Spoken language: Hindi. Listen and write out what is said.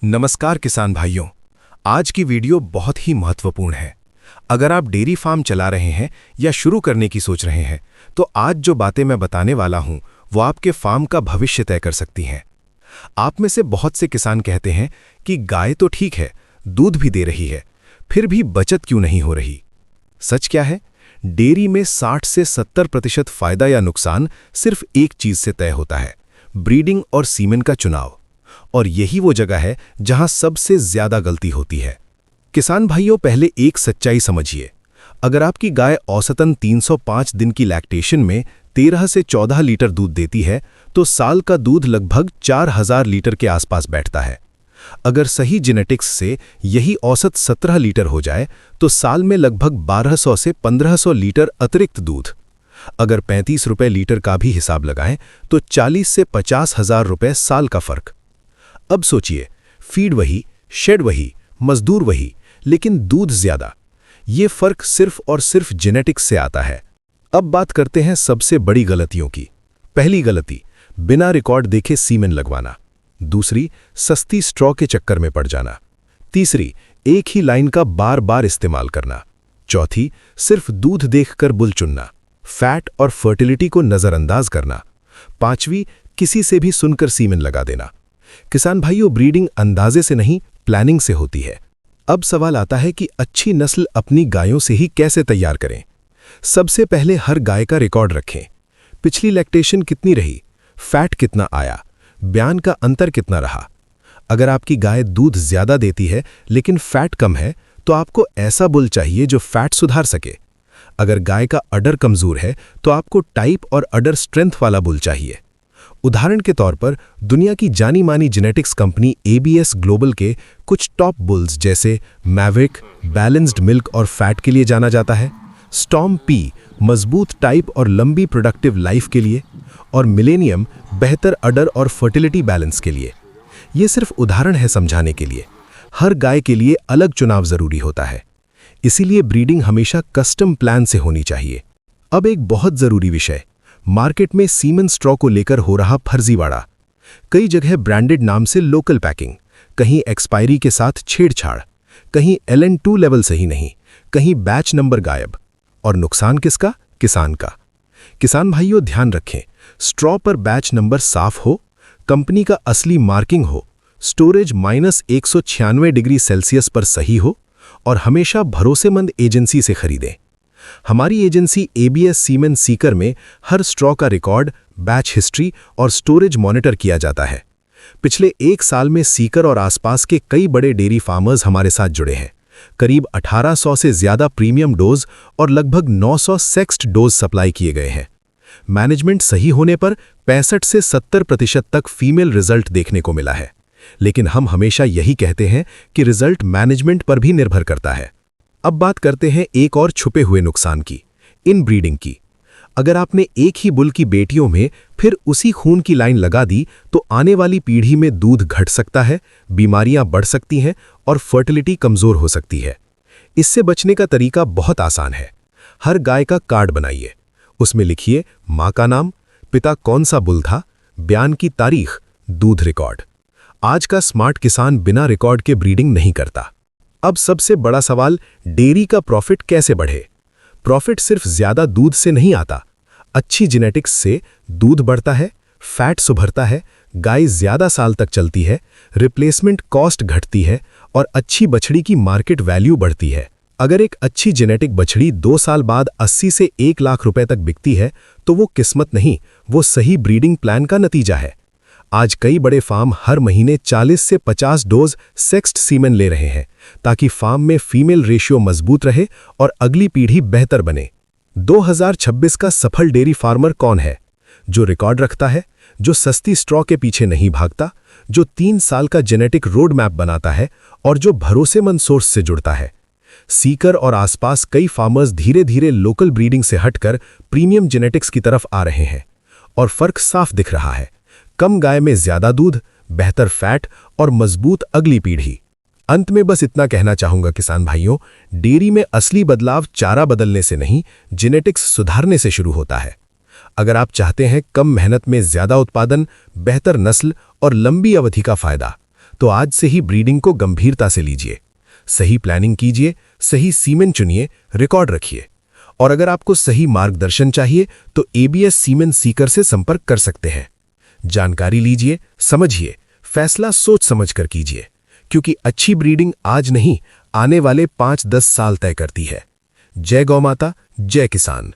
नमस्कार किसान भाइयों। आज की वीडियो बहुत ही महत्वपूर्ण है। अगर आप डेयरी फार्म चला रहे हैं या शुरू करने की सोच रहे हैं तो आज जो बातें मैं बताने वाला हूं वो आपके फार्म का भविष्य तय कर सकती हैं। आप में से बहुत से किसान कहते हैं कि गाय तो ठीक है, दूध भी दे रही है, फिर भी बचत क्यों नहीं हो रही। सच क्या है? डेयरी में 60 से 70% फायदा या नुकसान सिर्फ एक चीज से तय होता है, ब्रीडिंग और सीमेन का चुनाव। और यही वो जगह है जहां सबसे ज्यादा गलती होती है। किसान भाइयों, पहले एक सच्चाई समझिए। अगर आपकी गाय औसतन 305 दिन की लैक्टेशन में 13 से 14 लीटर दूध देती है तो साल का दूध लगभग 4000 लीटर के आसपास बैठता है। अगर सही जेनेटिक्स से यही औसत 17 लीटर हो जाए तो साल में लगभग 1200 से 1500 लीटर अतिरिक्त दूध। अगर 35 रुपए लीटर का भी हिसाब लगाएं तो 40 से 50 हजार रुपए साल का फर्क। अब सोचिए, फीड वही, शेड वही, मजदूर वही, लेकिन दूध ज्यादा। ये फर्क सिर्फ और सिर्फ जेनेटिक्स से आता है। अब बात करते हैं सबसे बड़ी गलतियों की। पहली गलती, बिना रिकॉर्ड देखे सीमेन लगवाना। दूसरी, सस्ती स्ट्रॉ के चक्कर में पड़ जाना। तीसरी, एक ही लाइन का बार बार इस्तेमाल करना। चौथी, सिर्फ दूध देखकर बुल चुनना, फैट और फर्टिलिटी को नजरअंदाज करना। पांचवी, किसी से भी सुनकर सीमेन लगा देना। किसान भाइयों, ब्रीडिंग अंदाजे से नहीं, प्लानिंग से होती है। अब सवाल आता है कि अच्छी नस्ल अपनी गायों से ही कैसे तैयार करें। सबसे पहले हर गाय का रिकॉर्ड रखें। पिछली लैक्टेशन कितनी रही, फैट कितना आया, ब्यान का अंतर कितना रहा। अगर आपकी गाय दूध ज्यादा देती है लेकिन फैट कम है तो आपको ऐसा बुल चाहिए जो फैट सुधार सके। अगर गाय का अडर कमजोर है तो आपको टाइप और अडर स्ट्रेंथ वाला बुल चाहिए। उदाहरण के तौर पर दुनिया की जानी मानी जेनेटिक्स कंपनी एबीएस ग्लोबल के कुछ टॉप बुल्स जैसे मैविक बैलेंस्ड मिल्क और फैट के लिए जाना जाता है, स्टॉर्म पी मजबूत टाइप और लंबी प्रोडक्टिव लाइफ के लिए, और मिलेनियम बेहतर अडर और फर्टिलिटी बैलेंस के लिए। ये सिर्फ उदाहरण है समझाने के लिए। हर गाय के लिए अलग चुनाव जरूरी होता है, इसीलिए ब्रीडिंग हमेशा कस्टम प्लान से होनी चाहिए। अब एक बहुत जरूरी विषय, मार्केट में सीमेन स्ट्रॉ को लेकर हो रहा फर्जीवाड़ा। कई जगह ब्रांडेड नाम से लोकल पैकिंग, कहीं एक्सपायरी के साथ छेड़छाड़, कहीं LN2 लेवल सही नहीं, कहीं बैच नंबर गायब। और नुकसान किसका? किसान का। किसान भाइयों, ध्यान रखें, स्ट्रॉ पर बैच नंबर साफ हो, कंपनी का असली मार्किंग हो, स्टोरेज -196 डिग्री सेल्सियस पर सही हो, और हमेशा भरोसेमंद एजेंसी से खरीदें। हमारी एजेंसी एबीएस सीमेन सीकर में हर स्ट्रॉ का रिकॉर्ड, बैच हिस्ट्री और स्टोरेज मॉनिटर किया जाता है। पिछले 1 साल में सीकर और आसपास के कई बड़े डेयरी फार्मर्स हमारे साथ जुड़े हैं। करीब 1800 से ज्यादा प्रीमियम डोज और लगभग 900 सेक्स्ड डोज सप्लाई किए गए हैं। मैनेजमेंट सही होने पर 65 से 70% तक फीमेल रिजल्ट देखने को मिला है। लेकिन हम हमेशा यही कहते हैं कि रिजल्ट मैनेजमेंट पर भी निर्भर करता है। अब बात करते हैं एक और छुपे हुए नुकसान की, इन ब्रीडिंग की। अगर आपने एक ही बुल की बेटियों में फिर उसी खून की लाइन लगा दी तो आने वाली पीढ़ी में दूध घट सकता है, बीमारियां बढ़ सकती हैं और फर्टिलिटी कमजोर हो सकती है। इससे बचने का तरीका बहुत आसान है। हर गाय का कार्ड बनाइए, उसमें लिखिए मां का नाम, पिता कौन सा बुल था, ब्यान की तारीख, दूध रिकॉर्ड। आज का स्मार्ट किसान बिना रिकॉर्ड के ब्रीडिंग नहीं करता। अब सबसे बड़ा सवाल, डेयरी का प्रॉफिट कैसे बढ़े। प्रॉफिट सिर्फ ज्यादा दूध से नहीं आता। अच्छी जेनेटिक्स से दूध बढ़ता है, फैट सुभरता है, गाय ज्यादा साल तक चलती है, रिप्लेसमेंट कॉस्ट घटती है और अच्छी बछड़ी की मार्केट वैल्यू बढ़ती है। अगर एक अच्छी जेनेटिक बछड़ी 2 साल बाद 80 से 1 लाख रुपए तक बिकती है तो वो किस्मत नहीं, वो सही ब्रीडिंग प्लान का नतीजा है। आज कई बड़े फार्म हर महीने 40 से 50 डोज सेक्स्ड सीमेन ले रहे हैं ताकि फार्म में फीमेल रेशियो मजबूत रहे और अगली पीढ़ी बेहतर बने। 2026 का सफल डेयरी फार्मर कौन है? जो रिकॉर्ड रखता है, जो सस्ती स्ट्रॉ के पीछे नहीं भागता, जो 3 साल का जेनेटिक रोड मैप बनाता है और जो भरोसेमंद सोर्स से जुड़ता है। सीकर और आसपास कई फार्मर्स धीरे धीरे लोकल ब्रीडिंग से हटकर प्रीमियम जेनेटिक्स की तरफ आ रहे हैं और फर्क साफ दिख रहा है। कम गाय में ज्यादा दूध, बेहतर फैट और मजबूत अगली पीढ़ी। अंत में बस इतना कहना चाहूंगा किसान भाइयों, डेयरी में असली बदलाव चारा बदलने से नहीं, जेनेटिक्स सुधारने से शुरू होता है। अगर आप चाहते हैं कम मेहनत में ज्यादा उत्पादन, बेहतर नस्ल और लंबी अवधि का फायदा, तो आज से ही ब्रीडिंग को गंभीरता से लीजिए। सही प्लानिंग कीजिए, सही सीमेन चुनिए, रिकॉर्ड रखिए। और अगर आपको सही मार्गदर्शन चाहिए तो एबीएस सीमेन सीकर से संपर्क कर सकते हैं। जानकारी लीजिए, समझिए, फैसला सोच समझकर कीजिए, क्योंकि अच्छी ब्रीडिंग आज नहीं, आने वाले 5-10 साल तय करती है। जय गौ माता, जय किसान।